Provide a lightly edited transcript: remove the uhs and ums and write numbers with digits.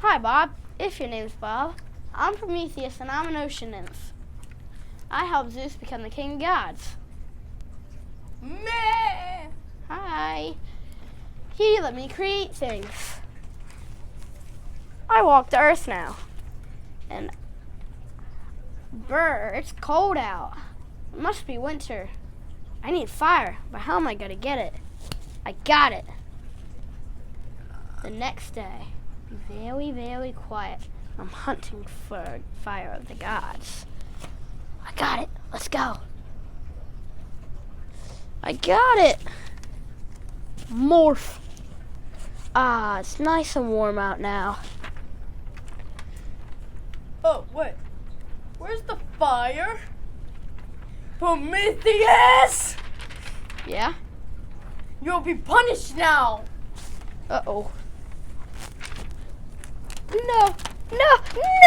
Hi, Bob. If your name's Bob, I'm Prometheus and I'm an ocean nymph. I helped Zeus become the king of gods. Meh. Hi. He let me create things. I walk the earth now. And it's cold out. It must be winter. I need fire, but how am I gonna get it? I got it. The next day, be very, very quiet. I'm hunting for fire of the gods. I got it. Let's go. I got it. Morph. Ah, it's nice and warm out now. Oh, wait. Where's the fire? Prometheus! Yeah? You'll be punished now! Uh-oh. No! No! No!